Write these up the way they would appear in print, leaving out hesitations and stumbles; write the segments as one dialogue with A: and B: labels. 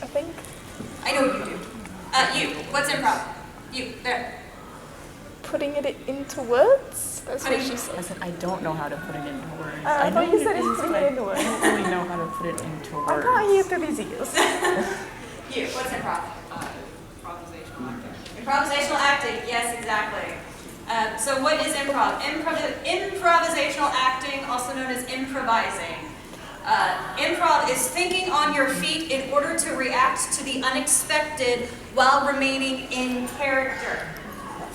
A: I think.
B: I know you do. You. What's improv? You. There.
A: Putting it into words? That's what she said.
C: Listen, I don't know how to put it into words.
A: I thought
C: know
A: you
C: what
A: said
C: it
A: it's
C: is,
A: putting
C: but
A: it into words.
C: I don't really know how to put it into words.
A: I'm not here to these years.
B: You. What's improv?
D: Improvisational acting.
B: Improvisational acting. Yes, exactly. So what is improv? Improvisational acting, also known as improvising. Improv is thinking on your feet in order to react to the unexpected while remaining in character.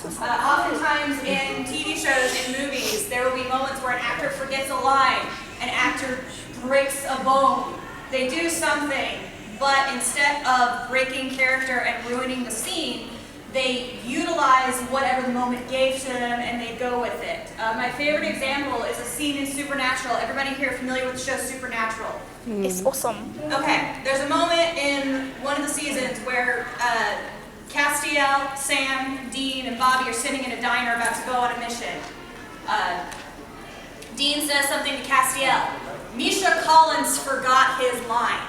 B: Oftentimes in TV shows and movies, there will be moments where an actor forgets a line, an actor breaks a bone, they do something, but instead of breaking character and ruining the scene, they utilize whatever the moment gave to them and they go with it. My favorite example is a scene in Supernatural. Everybody here familiar with the show Supernatural?
A: It's awesome.
B: Okay, there's a moment in one of the seasons where Castiel, Sam, Dean, and Bobby are sitting in a diner about to go on a mission. Dean says something to Castiel. Misha Collins forgot his line.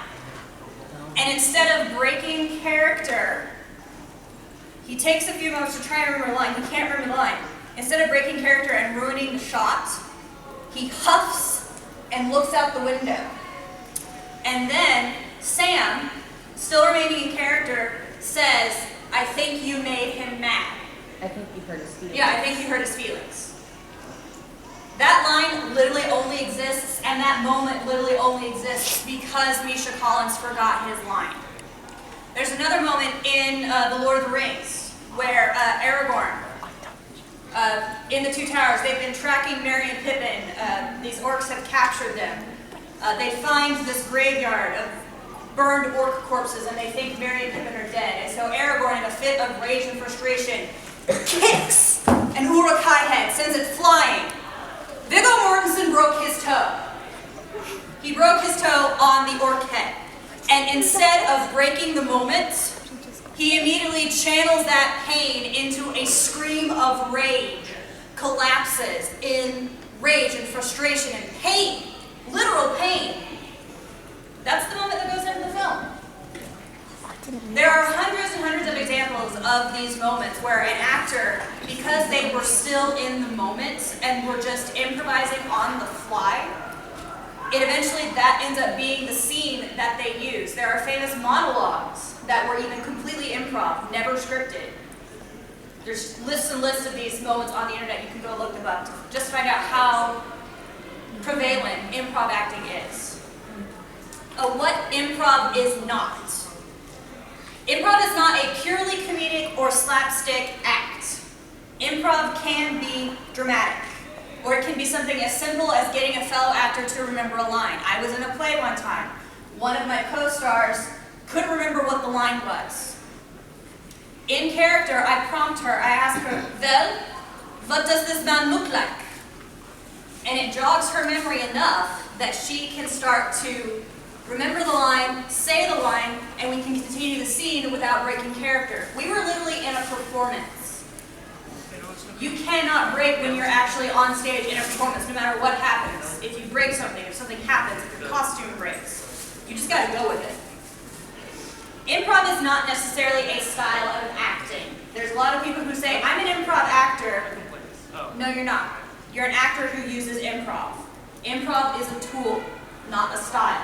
B: And instead of breaking character, he takes a few moments to try and remember the line. He can't remember the line. Instead of breaking character and ruining the shot, he huffs and looks out the window. And then Sam, still remaining in character, says, I think you made him mad.
C: I think you hurt his feelings.
B: Yeah, I think you hurt his feelings. That line literally only exists, and that moment literally only exists because Misha Collins forgot his line. There's another moment in The Lord of the Rings where Aragorn, in the Two Towers, they've been tracking Merry and Pippin. These orcs have captured them. They find this graveyard of burned orc corpses and they think Merry and Pippin are dead. And so Aragorn, in a fit of rage and frustration, kicks an Uruk-hai head, sends it flying. Viggo Mortensen broke his toe. He broke his toe on the orc head. And instead of breaking the moment, he immediately channels that pain into a scream of rage, collapses in rage and frustration and pain, literal pain. That's the moment that goes into the film. There are hundreds and hundreds of examples of these moments where an actor, because they were still in the moment and were just improvising on the fly, that ends up being the scene that they use. There are famous monologues that were even completely improv, never scripted. There's lists and lists of these moments on the internet. You can go look them up to just find out how prevalent improv acting is. What improv is not. Improv is not a purely comedic or slapstick act. Improv can be dramatic, or it can be something as simple as getting a fellow actor to remember a line. I was in a play one time. One of my co-stars couldn't remember what the line was. In character, I prompt her, I ask her, well, what does this man look like? And it jogs her memory enough that she can start to remember the line, say the line, and we can continue the scene without breaking character. We were literally in a performance. You cannot break when you're actually on stage in a performance, no matter what happens. If you break something, if something happens, if your costume breaks, you just gotta go with it. Improv is not necessarily a style of acting. There's a lot of people who say, I'm an improv actor. No, you're not. You're an actor who uses improv. Improv is a tool, not a style.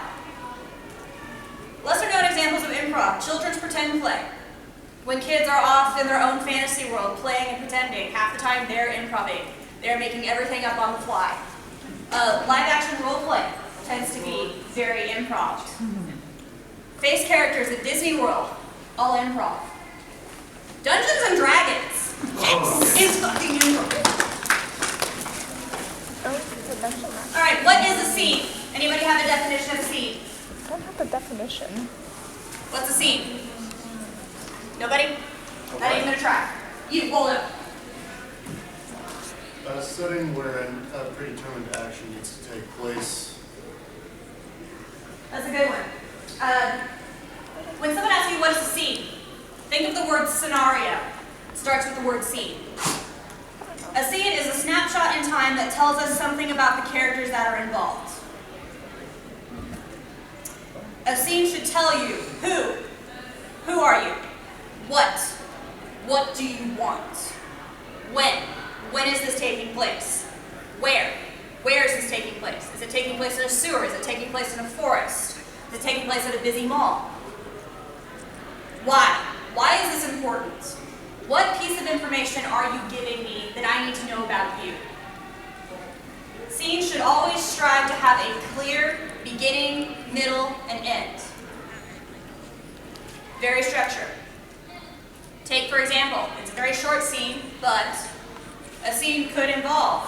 B: Lesser known examples of improv, children's pretend play. When kids are off in their own fantasy world, playing and pretending, half the time they're improvising. They're making everything up on the fly. Live action role play tends to be very improv. Face characters at Disney World, all improv. Dungeons and Dragons, yes, is fucking improv. All right, what is a scene? Anybody have a definition of a scene?
A: I don't have the definition.
B: What's a scene? Nobody? Not even gonna try. You, hold up.
E: A setting where a predetermined action needs to take place.
B: That's a good one. When someone asks you what is a scene, think of the word scenario. It starts with the word scene. A scene is a snapshot in time that tells us something about the characters that are involved. A scene should tell you who, are you? What? What do you want? When? When is this taking place? Where? Where is this taking place? Is it taking place in a sewer? Is it taking place in a forest? Is it taking place at a busy mall? Why? Why is this important? What piece of information are you giving me that I need to know about you? Scenes should always strive to have a clear beginning, middle, and end. Very structured. Take, for example, it's a very short scene, but a scene could involve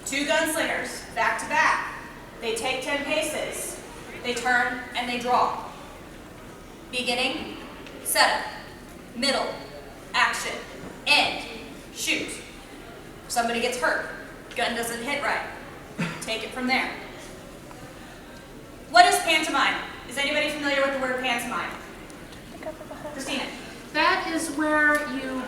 B: two gunslingers back to back. They take 10 paces. They turn and they draw. Beginning, setup, middle, action, end, shoot. Somebody gets hurt. Gun doesn't hit right. Take it from there. What is pantomime? Is anybody familiar with the word pantomime? Christina.
F: That is where you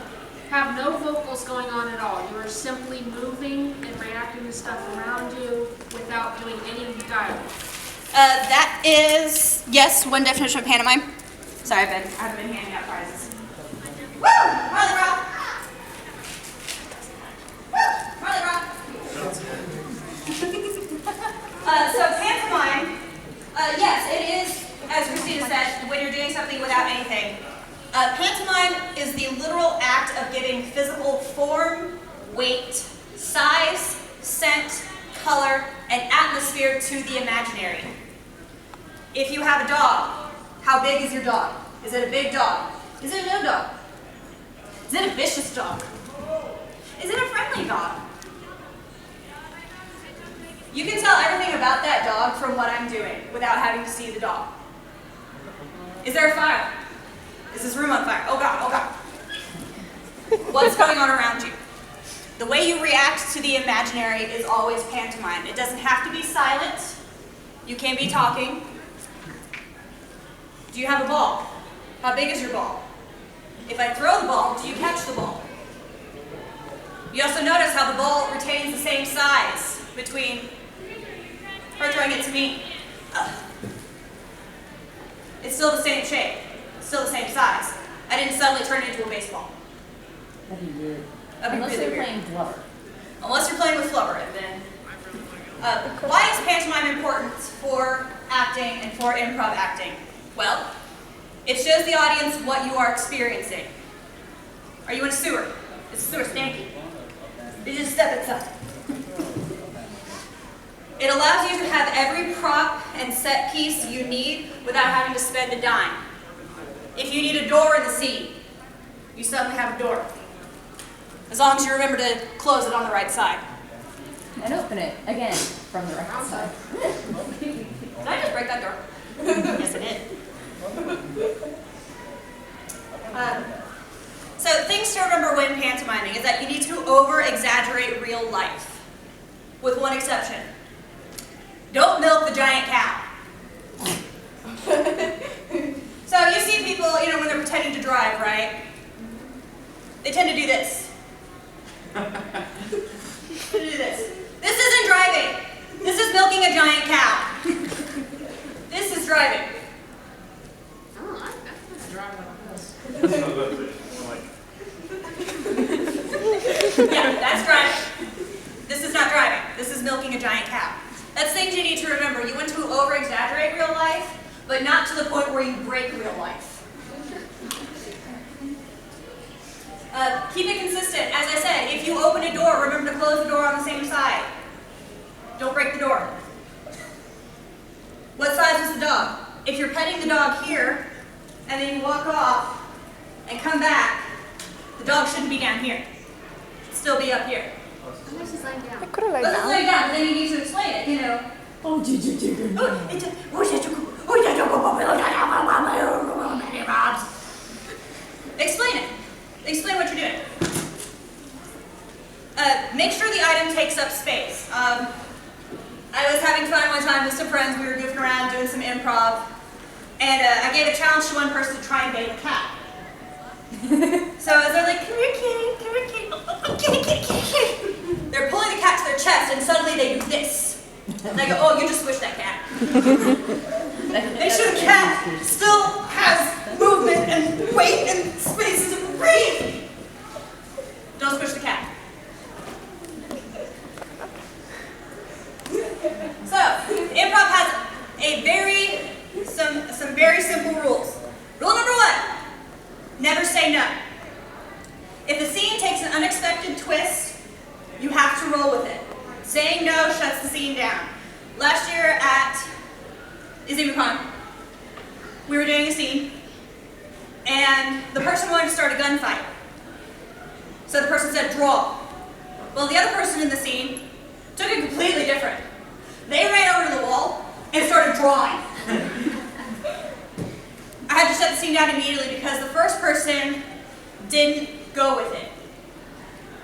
F: have no vocals going on at all. You are simply moving and reacting to stuff around you without doing any dialogue.
B: That is, yes, one definition of pantomime. Sorry, I haven't been handing out prizes. Woo! Marley Rock! Woo! Marley Rock! So pantomime, yes, it is, as Christina said, when you're doing something without anything. Pantomime is the literal act of giving physical form, weight, size, scent, color, and atmosphere to the imaginary. If you have a dog, how big is your dog? Is it a big dog? Is it a little dog? Is it a vicious dog? Is it a friendly dog? You can tell everything about that dog from what I'm doing without having to see the dog. Is there a fire? Is this room on fire? Oh God, oh God. What's going on around you? The way you react to the imaginary is always pantomime. It doesn't have to be silent. You can be talking. Do you have a ball? How big is your ball? If I throw the ball, do you catch the ball? You also notice how the ball retains the same size between her throwing it to me. It's still the same shape, still the same size. I didn't suddenly turn it into a baseball.
C: That'd be weird.
B: That'd be
C: Unless
B: really
C: you're
B: weird.
C: playing Blubber.
B: Unless you're playing with flubber, and then. Why is pantomime important for acting and for improv acting? Well, it shows the audience what you are experiencing. Are you in a sewer? Is the sewer stanky? Did you just step inside? It allows you to have every prop and set piece you need without having to spend a dime. If you need a door in the scene, you suddenly have a door. As long as you remember to close it on the right side.
C: And open it again from the right side.
B: Did I just break that door? Yes, I did. So things to remember when pantomiming is that you need to over-exaggerate real life, with one exception. Don't milk the giant cow. So you see people, when they're pretending to drive, right? They tend to do this. They do this. This isn't driving. This is milking a giant cow. This is driving.
F: Oh, that's driving on this.
B: Yeah, that's driving. This is not driving. This is milking a giant cow. That's things you need to remember. You want to over-exaggerate real life, but not to the point where you break real life. Keep it consistent. As I said, if you open a door, remember to close the door on the same side. Don't break the door. What size is the dog? If you're petting the dog here, and then you walk off and come back, the dog shouldn't be down here. Still be up here.
F: Unless he's laying down.
A: I could have laid
B: Let's
A: down.
B: lay down, but then you need to explain it,
C: Oh, did you do it?
B: Explain it. Explain what you're doing. Make sure the item takes up space. I was having fun one time with some friends. We were goofing around doing some improv. And I gave a challenge to one person to try and bait a cat. So as they're like, come here, kitty, come here, kitty. Oh, kitty, kitty, kitty, kitty. They're pulling the cat to their chest, and suddenly they do this. And I go, oh, you just squished that cat. Make sure the cat still has movement and we were doing a scene, and the person wanted to start a gunfight. So the person said, draw. Well, the other person in the scene took it completely different. They ran over to the wall and started drawing. I had to shut the scene down immediately because the first person didn't go with it.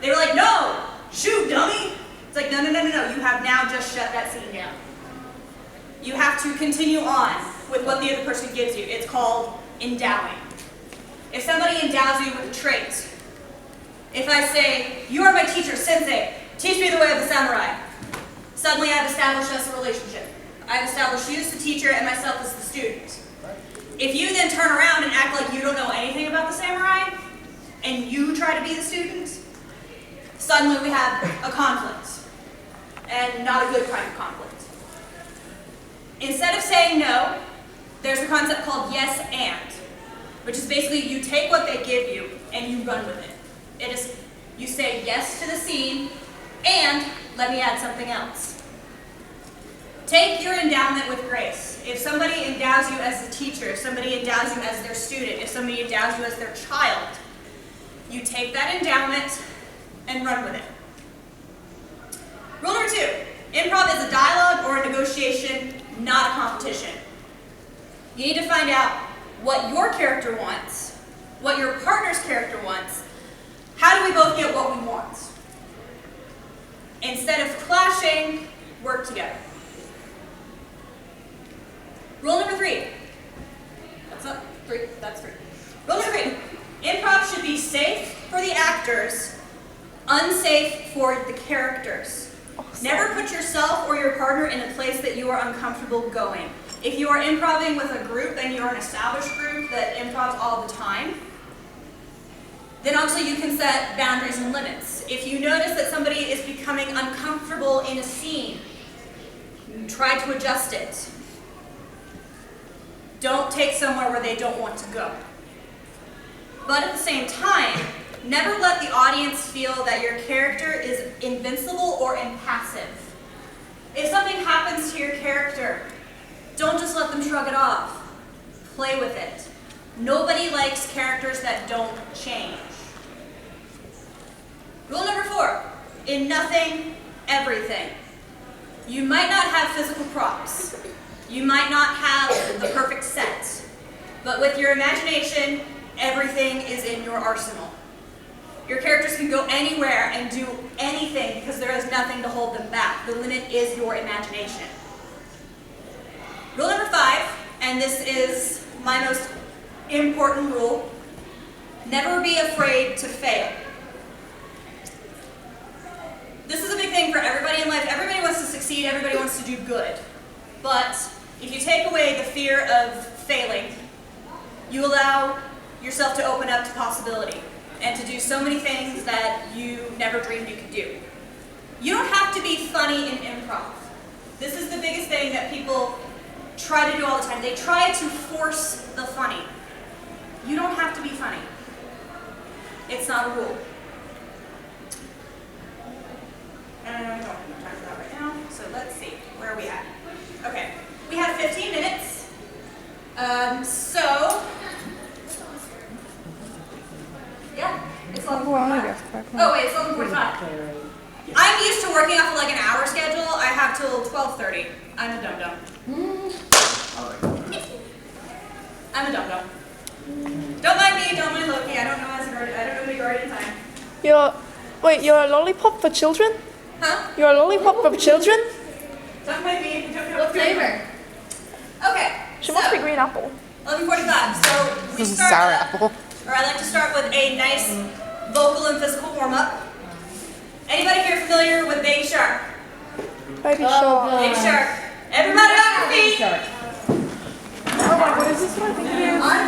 B: They were like, no, shoot, dummy. It's like, no, no, no, no, no. You have now just shut that scene down. You have to continue on with what the other person gives you. It's called endowing. If somebody endows you with a trait, if I say, you are my teacher, sensei, teach me the way of the samurai, suddenly I've established us a relationship. I've established you as the teacher and myself as the student. If you then turn around and act like you don't know anything about the samurai, and you try to be the student, suddenly we have a conflict, and not a good kind of conflict. Instead of saying no, there's a concept called yes and, which is basically you take what they give you and you run with it. It is, you say yes to the scene, and let me add something else. Take your endowment with grace. If somebody endows you as a teacher, if somebody endows you as their student, if somebody endows you as their child, you take that endowment and run with it. Rule number 2, improv is a dialogue or a negotiation, not a competition. You need to find out what your character wants, what your partner's character wants. How do we both get what we want? Instead of clashing, work together. Rule number 3. That's not 3, that's 3. Rule number 3. Improv should be safe for the actors, unsafe for the characters.
A: Awesome.
B: Never put yourself or your partner in a place that you are uncomfortable going. If you are improving with a group and you're an established group that improvs all the time, then obviously you can set boundaries and limits. If you notice that somebody is becoming uncomfortable in a scene, try to adjust it. Don't take somewhere where they don't want to go. But at the same time, never let the audience feel that your character is invincible or impassive. If something happens to your character, don't just let them shrug it off. Play with it. Nobody likes characters that don't change. Rule number 4, in nothing, everything. You might not have physical props. You might not have the perfect set. But with your imagination, everything is in your arsenal. Your characters can go anywhere and do anything because there is nothing to hold them back. The limit is your imagination. Rule number 5, and this is my most important rule, never be afraid to fail. This is a big thing for everybody in life. Everybody wants to succeed, everybody wants to do good. But if you take away the fear of failing, you allow yourself to open up to possibility and to do so many things that you never dreamed you could do. You don't have to be funny in improv. This is the biggest thing that people try to do all the time. They try to force the funny. You don't have to be funny. It's not a rule. And I know we don't have time for that right now, so let's see. Where are we at? Okay. We have 15 minutes. Yeah, it's 11:45. Oh wait, it's 11:45. I'm used to working off of like an hour schedule. I have till 12:30. I'm a dum-dum. I'm a dum-dum. Don't mind me, don't mind Loki. I don't know the guardian time.
A: You're a lollipop for children?
B: Huh?
A: You're a lollipop for children?
B: Don't mind me. Don't know
C: What flavor?
B: Okay.
A: She must be green apple.
B: 11:45. So we start.
E: Sour apple.
B: Or I like to start with a nice vocal and physical warm-up. Anybody here familiar with Baby Shark?
A: Baby shark.
B: Baby Shark. Everybody on your feet.
C: Shark.
A: Oh my god, is this what I think it is?